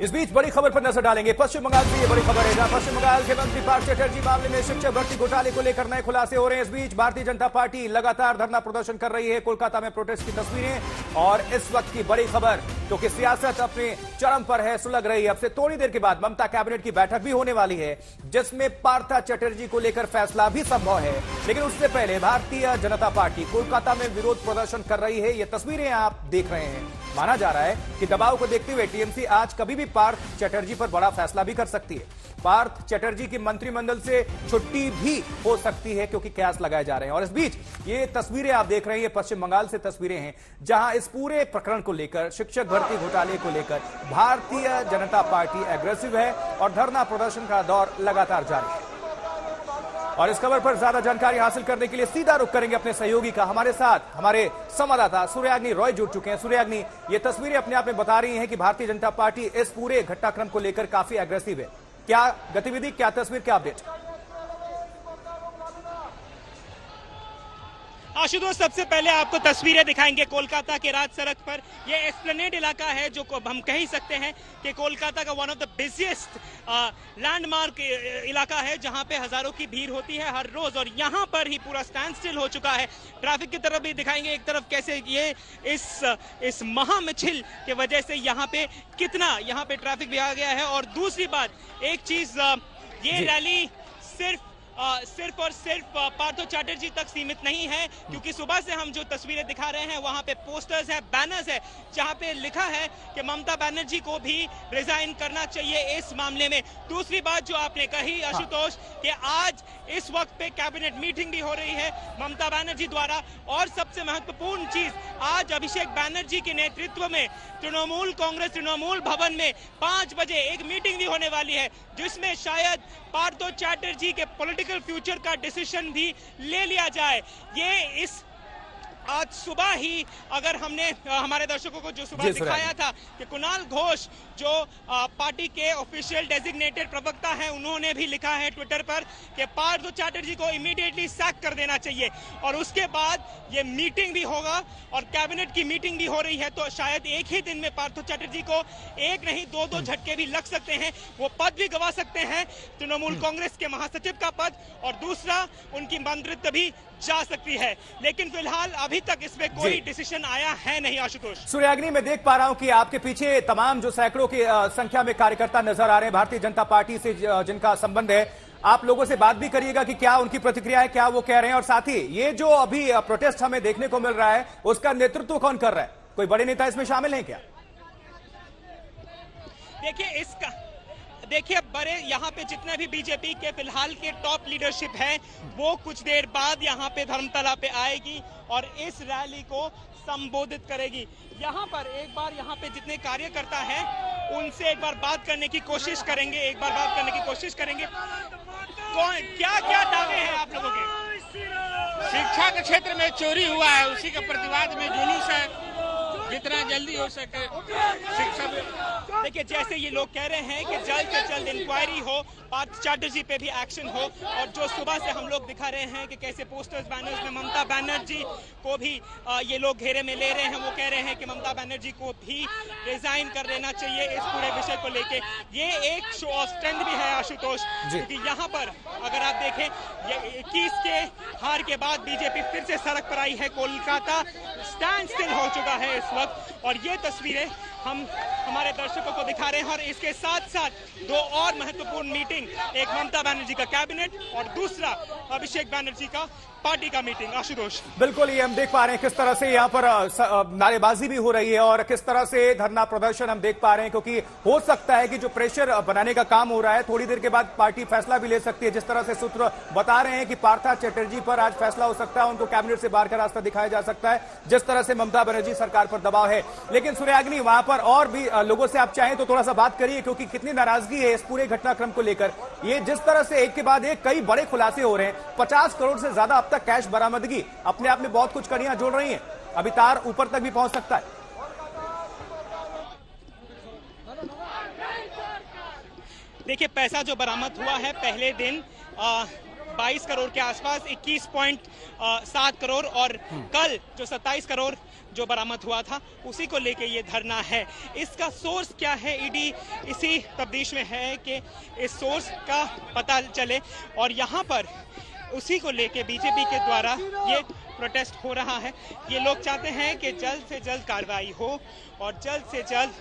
इस बीच बड़ी खबर पर नजर डालेंगे। पश्चिम बंगाल से ये बड़ी खबर है, जहां पश्चिम बंगाल के मंत्री पार्थ चटर्जी मामले में शिक्षक भर्ती घोटाले को लेकर नए खुलासे हो रहे हैं। इस बीच भारतीय जनता पार्टी लगातार धरना प्रदर्शन कर रही है। कोलकाता में प्रोटेस्ट की तस्वीरें और इस वक्त की बड़ी खबर, क्योंकि सियासत अपने चरम पर है, सुलग रही है। अब से थोड़ी देर के बाद ममता कैबिनेट की बैठक भी होने वाली है, जिसमें पार्थ चटर्जी को लेकर फैसला भी संभव है। लेकिन उससे पहले भारतीय जनता पार्टी कोलकाता में विरोध प्रदर्शन कर रही है। ये तस्वीरें आप देख रहे हैं। माना जा रहा है कि दबाव को देखते हुए टीएमसी आज कभी भी पार्थ चटर्जी पर बड़ा फैसला भी कर सकती है। पार्थ चटर्जी की मंत्रिमंडल से छुट्टी भी हो सकती है, क्योंकि कयास लगाए जा रहे हैं। और इस बीच ये तस्वीरें आप देख रहे हैं, पश्चिम बंगाल से तस्वीरें हैं, जहां इस पूरे प्रकरण को लेकर, शिक्षक भर्ती घोटाले को लेकर भारतीय जनता पार्टी एग्रेसिव है और धरना प्रदर्शन का दौर लगातार जारी है। और इस खबर पर ज्यादा जानकारी हासिल करने के लिए सीधा रुख करेंगे अपने सहयोगी का। हमारे साथ हमारे संवाददाता सूर्याग्नि रॉय जुड़ चुके हैं। सूर्याग्नि, ये तस्वीरें अपने आप में बता रही हैं कि भारतीय जनता पार्टी इस पूरे घटनाक्रम को लेकर काफी एग्रेसिव है। क्या गतिविधि, क्या तस्वीर, क्या अपडेट? आशुतोष, सबसे पहले आपको तस्वीरें दिखाएंगे कोलकाता के राज सड़क पर। ये एस्प्लेनेड इलाका है, जो हम कह ही सकते हैं कि कोलकाता का one of the busiest landmark इलाका है, जहां पे हजारों की भीड़ होती है हर रोज। और यहां पर ही पूरा स्टैंड स्टिल हो चुका है। ट्रैफिक की तरफ भी दिखाएंगे एक तरफ कैसे ये इस महामिছিল की वजह से यहाँ पे ट्रैफिक भी आ गया है। और दूसरी बात, एक चीज, ये रैली सिर्फ और सिर्फ पार्थ चटर्जी तक सीमित नहीं है, क्योंकि सुबह से हम जो तस्वीरें दिखा रहे हैं वहां पे पोस्टर्स है, बैनर्स है, जहां पे लिखा है कि ममता बनर्जी को भी रिजाइन करना चाहिए इस मामले में। दूसरी बात जो आपने कही आशुतोष, कि आज इस वक्त पे कैबिनेट मीटिंग भी हो रही है ममता बनर्जी द्वारा। और सबसे महत्वपूर्ण चीज, आज अभिषेक बनर्जी के नेतृत्व में तृणमूल कांग्रेस तृणमूल भवन में 5 बजे एक मीटिंग भी होने वाली है, जिसमें शायद पार्थ चटर्जी के पॉलिटिकल फ्यूचर का डिसीजन भी ले लिया जाए। ये आज सुबह ही, अगर हमने हमारे दर्शकों को जो सुबह दिखाया था कि कुणाल घोष जो पार्टी के ऑफिशियल डेजिग्नेटेड प्रवक्ता हैं, उन्होंने भी लिखा है ट्विटर पर कि पार्थ चटर्जी को इमीडिएटली सैक कर देना चाहिए। और उसके बाद ये मीटिंग भी होगा और कैबिनेट की मीटिंग भी हो रही है, तो शायद एक ही दिन में पार्थ चटर्जी को एक नहीं दो झटके भी लग सकते हैं। वो पद भी गंवा सकते हैं, तृणमूल कांग्रेस के महासचिव का पद, और दूसरा उनकी मंत्रित्व भी जा सकती है। लेकिन फिलहाल अभी तक इसमें कोई डिसीजन आया है नहीं। आशुतोष, सूर्याग्नि, मैं देख पा रहा हूं कि आपके पीछे तमाम जो सैकड़ों की संख्या में कार्यकर्ता नजर आ रहे हैं भारतीय जनता पार्टी से जिनका संबंध है। आप लोगों से बात भी करिएगा कि क्या उनकी प्रतिक्रिया है, क्या वो कह रहे हैं। और साथ ही ये जो अभी प्रोटेस्ट हमें देखने को मिल रहा है, उसका नेतृत्व कौन कर रहा है? कोई बड़े नेता इसमें शामिल हैं क्या? देखिए बड़े यहाँ पे जितने भी बीजेपी के फिलहाल के टॉप लीडरशिप है, वो कुछ देर बाद यहाँ पे धर्मतला पे आएगी और इस रैली को संबोधित करेगी। यहाँ पर एक बार यहाँ पे जितने कार्यकर्ता हैं उनसे एक बार बात करने की कोशिश करेंगे। क्या क्या दावे हैं आप लोगों के? शिक्षा के क्षेत्र में चोरी हुआ है, उसी के प्रतिवाद में जुलूस है, जितना जल्दी हो सके शिक्षा। देखिए, जैसे ये लोग कह रहे हैं कि जल्द से जल्द इंक्वायरी हो, पार्थ चटर्जी पे भी एक्शन हो। और जो सुबह से हम लोग दिखा रहे हैं कि कैसे पोस्टर्स बैनर्स में ममता बनर्जी को भी ये लोग घेरे में ले रहे हैं। वो कह रहे हैं कि ममता बनर्जी को भी रिजाइन कर देना चाहिए इस पूरे विषय को लेके। ये एक शो ऑफ स्ट्रेंथ भी है आशुतोष, क्योंकि यहाँ पर अगर आप देखें, ये 21 के हार के बाद बीजेपी फिर से सड़क पर आई है। कोलकाता स्टैंड स्टिल हो चुका है इस वक्त। और ये तस्वीरें हम हमारे दर्शकों को दिखा रहे हैं। और इसके साथ साथ दो और महत्वपूर्ण मीटिंग, एक ममता बनर्जी का कैबिनेट और दूसरा अभिषेक बनर्जी का पार्टी का मीटिंग। आशुतोष, बिल्कुल, ये हम देख पा रहे हैं किस तरह से यहाँ पर नारेबाजी भी हो रही है और किस तरह से धरना प्रदर्शन हम देख पा रहे हैं, क्योंकि हो सकता है कि जो प्रेशर बनाने का काम हो रहा है, थोड़ी देर के बाद पार्टी फैसला भी ले सकती है। जिस तरह से सूत्र बता रहे हैं कि पार्थ चटर्जी पर आज फैसला हो सकता है, उनको कैबिनेट से बाहर का रास्ता दिखाया जा सकता है, जिस तरह से ममता बनर्जी सरकार पर दबाव है। लेकिन सूर्याग्नि, वहां पर और भी लोगों से आप चाहें तो थोड़ा सा बात करिए, क्योंकि कितनी नाराजगी है इस पूरे घटनाक्रम को लेकर। ये जिस तरह से एक के बाद एक कई बड़े खुलासे हो रहे हैं, 50 करोड़ से ज्यादा अब तक कैश बरामदगी अपने आप में बहुत कुछ कड़ियां जोड़ रही हैं। अभी तार ऊपर तक भी पहुंच सकता है। देखिए, पैसा जो बरामद हुआ है पहले दिन 22 करोड़ के आसपास, 21.7 करोड़, और कल जो 27 करोड़ जो बरामद हुआ था उसी को लेके ये धरना है। इसका सोर्स क्या है, ईडी इसी तफ्तीश में है कि इस सोर्स का पता चले, और यहाँ पर उसी को लेके बीजेपी के द्वारा ये प्रोटेस्ट हो रहा है। ये लोग चाहते हैं कि जल्द से जल्द कार्रवाई हो और जल्द से जल्द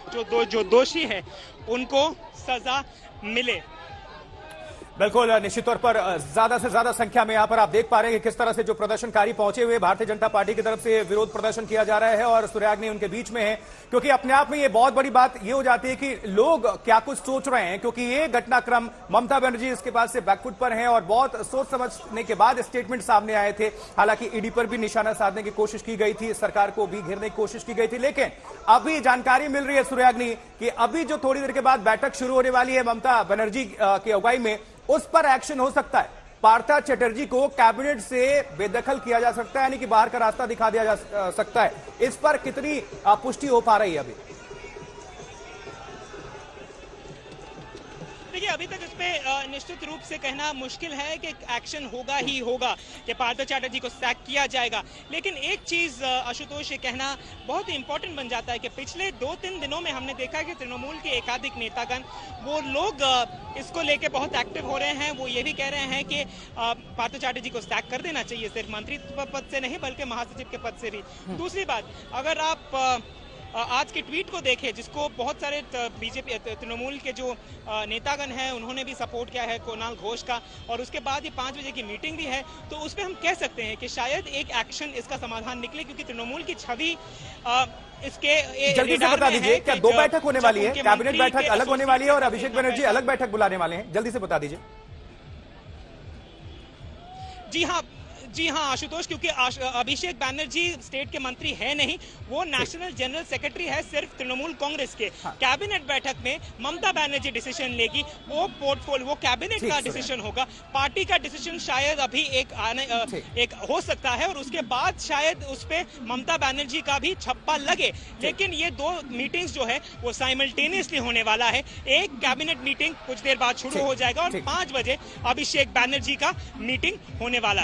जो दोषी है उनको सजा मिले। बिल्कुल, निश्चित तौर पर ज्यादा से ज्यादा संख्या में यहां पर आप देख पा रहे हैं कि किस तरह से जो प्रदर्शनकारी पहुंचे हुए भारतीय जनता पार्टी की तरफ से विरोध प्रदर्शन किया जा रहा है और सूर्याग्नि उनके बीच में है, क्योंकि अपने आप में ये बहुत बड़ी बात ये हो जाती है कि लोग क्या कुछ सोच रहे हैं, क्योंकि ये घटनाक्रम ममता बनर्जी इसके बाद से बैकफुट पर हैं और बहुत सोच समझने के बाद स्टेटमेंट सामने आए थे। हालांकि ईडी पर भी निशाना साधने की कोशिश की गई थी, सरकार को भी घेरने की कोशिश की गई थी, लेकिन अभी जानकारी मिल रही है सूर्याग्नि कि अभी जो थोड़ी देर के बाद बैठक शुरू होने वाली है ममता बनर्जी की अगुवाई में, उस पर एक्शन हो सकता है। पार्था चैटर्जी को कैबिनेट से बेदखल किया जा सकता है, यानी कि बाहर का रास्ता दिखा दिया जा सकता है। इस पर कितनी पुष्टि हो पा रही है अभी? देखिए, अभी तक इस पे निश्चित रूप से कहना मुश्किल है कि एक्शन होगा ही होगा, कि पार्था चैटर्जी को सैक किया जाएगा। लेकिन एक चीज आशुतोष, ये कहना बहुत ही इंपॉर्टेंट बन जाता है कि पिछले 2-3 दिनों में हमने देखा कि तृणमूल के एकाधिक नेतागण, वो लोग इसको लेके बहुत एक्टिव हो रहे हैं। वो ये भी कह रहे हैं कि पार्था चैटर्जी को सैक कर देना चाहिए, सिर्फ मंत्री पद से नहीं बल्कि महासचिव के पद से भी। दूसरी बात, अगर आप आज के ट्वीट को देखें, जिसको बहुत सारे बीजेपी तृणमूल के जो नेतागण हैं उन्होंने भी सपोर्ट किया है, कुणाल घोष का, और उसके बाद ये 5 बजे की मीटिंग भी है, तो उस पर हम कह सकते हैं कि शायद एक एक्शन इसका समाधान निकले, क्योंकि तृणमूल की छवि इसके जल्दी से बता दीजिए, क्या 2 बैठक होने वाली है? कैबिनेट बैठक अलग होने वाली है और अभिषेक बनर्जी अलग बैठक बुलाने वाले हैं? जल्दी से बता दीजिए। जी हाँ आशुतोष, क्योंकि अभिषेक बैनर्जी स्टेट के मंत्री है नहीं, वो नेशनल जनरल सेक्रेटरी है सिर्फ तृणमूल कांग्रेस के। हाँ। कैबिनेट बैठक में ममता बनर्जी डिसीजन लेगी, वो पोर्टफोलियो, वो कैबिनेट का डिसीजन होगा। पार्टी का डिसीजन शायद अभी एक हो सकता है और उसके बाद शायद उस पे ममता बनर्जी का भी छप्पा लगे। लेकिन ये 2 मीटिंग्स जो है वो साइमल्टेनियसली होने वाला है। एक कैबिनेट मीटिंग कुछ देर बाद शुरू हो जाएगा और 5 बजे अभिषेक बैनर्जी का मीटिंग होने वाला है।